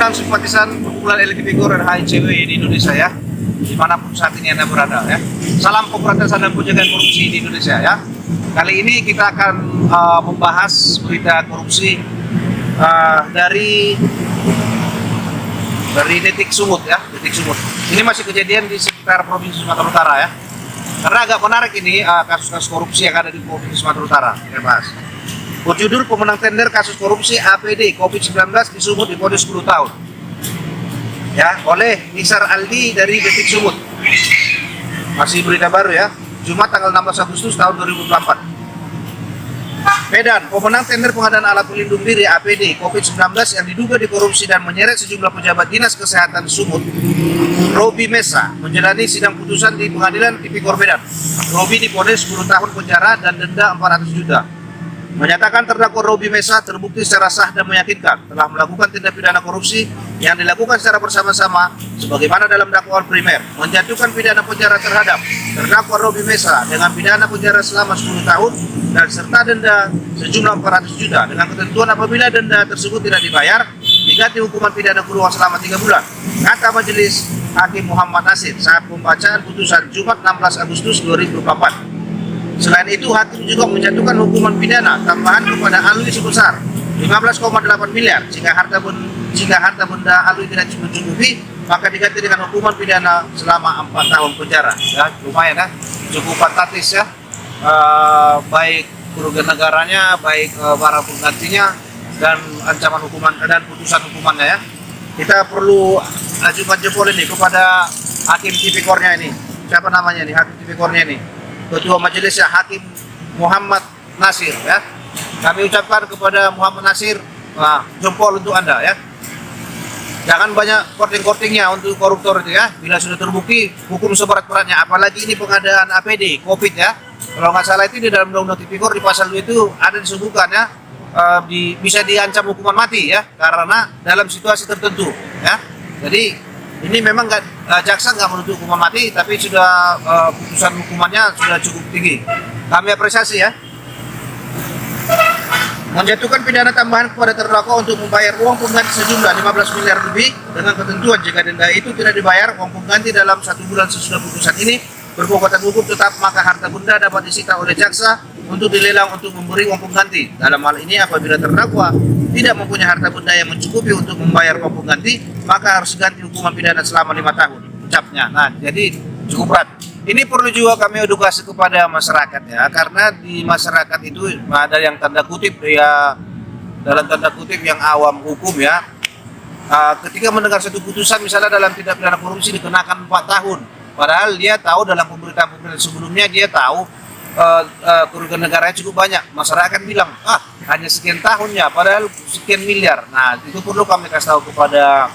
dan simpatisan kumpulan elit Tipikor dan HICW di Indonesia ya, dimanapun saat ini Anda berada ya. Salam pemberantasan dan pencegahan korupsi di Indonesia ya. Kali ini kita akan membahas berita korupsi dari Detik Sumut ya, Detik Sumut. Ini masih kejadian di sekitar Provinsi Sumatera Utara ya. Karena agak menarik ini kasus-kasus korupsi yang ada di Provinsi Sumatera Utara. Kita bahas. Berjudul pemenang tender kasus korupsi APD COVID-19 di Sumut divonis 10 tahun. Ya, oleh Nisar Aldi dari Detik Sumut. Masih berita baru ya. Jumat tanggal 16 Agustus tahun 2024. Medan, pemenang tender pengadaan alat pelindung diri APD COVID-19 yang diduga dikorupsi dan menyeret sejumlah pejabat Dinas Kesehatan Sumut, Robi Mesa, menjalani sidang putusan di Pengadilan Tipikor Medan. Robi divonis 10 tahun penjara dan denda 400 juta. Menyatakan terdakwa Robi Mesa terbukti secara sah dan meyakinkan telah melakukan tindak pidana korupsi yang dilakukan secara bersama-sama sebagaimana dalam dakwaan primer, menjatuhkan pidana penjara terhadap terdakwa Robi Mesa dengan pidana penjara selama 10 tahun dan serta denda sejumlah 400 juta dengan ketentuan apabila denda tersebut tidak dibayar diganti hukuman pidana kurungan selama 3 bulan, kata Majelis Hakim Muhammad Nasir saat pembacaan putusan Jumat 16 Agustus 2024. Selain itu, hakim juga menjatuhkan hukuman pidana tambahan kepada Alwi sebesar 15,8 miliar jika harta benda Alwi tidak mencukupi, maka diganti dengan hukuman pidana selama 4 tahun penjara. Ya, lumayan ya, cukup fantastis ya. Baik kerugian negaranya, baik para penggantinya, dan ancaman hukuman dan putusan hukumannya ya. Kita perlu ajukan jempol ini kepada Hakim Tipikornya ini. Siapa namanya nih Hakim Tipikornya ini? Ketua Majelisnya Hakim Muhammad Nasir ya. Kami ucapkan kepada Muhammad Nasir, jempol untuk Anda ya. Jangan banyak korting-kortingnya untuk koruptor itu ya. Bila sudah terbukti, hukum seberat-beratnya. Apalagi ini pengadaan APD COVID ya. Kalau nggak salah itu di dalam Undang-Undang Tipikor di pasal 2 itu ada disebutkan ya, bisa diancam hukuman mati ya, karena dalam situasi tertentu ya. Jadi ini memang jaksa nggak menuntut hukuman mati, tapi sudah putusan hukumannya sudah cukup tinggi. Kami apresiasi ya. Menjatuhkan pidana tambahan kepada terdakwa untuk membayar uang pengganti sejumlah 15 miliar lebih dengan ketentuan jika denda itu tidak dibayar uang pengganti dalam 1 bulan sesudah putusan ini berkekuatan hukum tetap, maka harta benda dapat disita oleh jaksa untuk dilelang untuk memberi uang pengganti. Dalam hal ini apabila terdakwa tidak mempunyai harta benda yang mencukupi untuk membayar uang pengganti, maka harus ganti hukuman pidana selama 5 tahun ucapnya. Nah, jadi cukup berat. Ini perlu juga kami edukasi kepada masyarakat ya, karena di masyarakat itu ada yang tanda kutip ya, dalam tanda kutip yang awam hukum ya, ketika mendengar satu putusan misalnya dalam tindak pidana korupsi dikenakan 4 tahun, padahal dia tahu dalam pemberitaan sebelumnya dia tahu kerugian negaranya cukup banyak. Masyarakat bilang hanya sekian tahunnya padahal sekian miliar. Nah, itu perlu kami kasih tahu kepada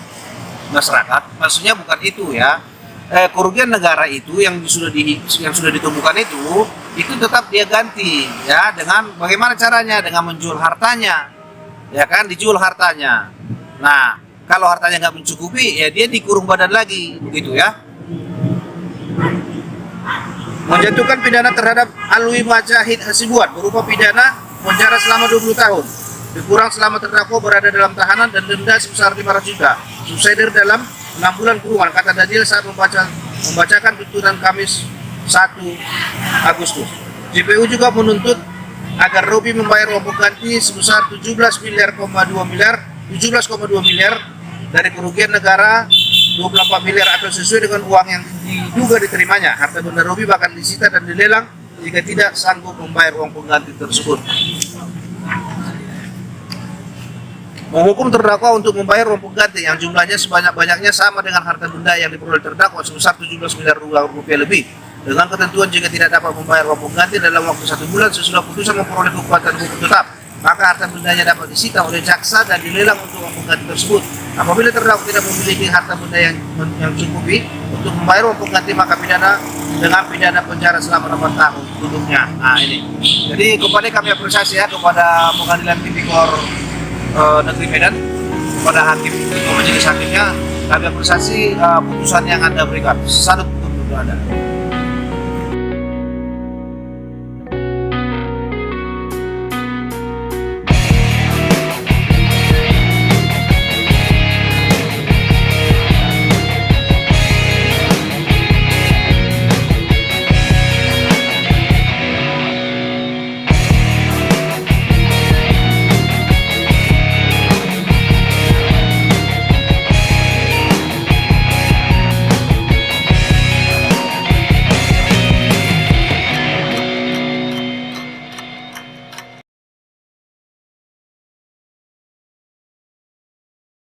masyarakat, maksudnya bukan itu ya. Kerugian negara itu yang sudah ditemukan itu tetap dia ganti ya, dengan bagaimana caranya, dengan menjual hartanya ya kan, dijual hartanya. Nah, kalau hartanya nggak mencukupi ya dia dikurung badan lagi begitu ya. Menjatuhkan pidana terhadap Alwi Majahid Hasibuan berupa pidana penjara selama 20 tahun dikurang selama terdakwa berada dalam tahanan dan denda sebesar 500 juta subsidiar dalam 6 bulan kurungan, kata Daniel saat membacakan tuntutan Kamis 1 Agustus. JPU juga menuntut agar Robi membayar uang pengganti sebesar 17,2 miliar dari kerugian negara 24 miliar atau sesuai dengan uang yang diduga diterimanya. Harta benda Robi bahkan disita dan dilelang jika tidak sanggup membayar uang pengganti tersebut. Menghukum terdakwa untuk membayar uang pengganti yang jumlahnya sebanyak-banyaknya sama dengan harta benda yang diperoleh terdakwa sebesar 17 miliar rupiah lebih, dengan ketentuan jika tidak dapat membayar uang pengganti dalam waktu 1 bulan sesudah putusan memperoleh kekuatan hukum tetap, maka harta bendanya dapat disita oleh jaksa dan dilelang untuk uang pengganti tersebut. Apabila terdakwa tidak memiliki harta benda yang cukupi untuk membayar uang pengganti, maka pidana dengan pidana penjara selama 8 tahun untuknya. Nah ini, jadi kami apresiasi ya kepada Pengadilan Tipikor Negeri Medan, kepada hakim, majelis hakimnya, kami apresiasi putusan yang Anda berikan. Salut untuk Anda.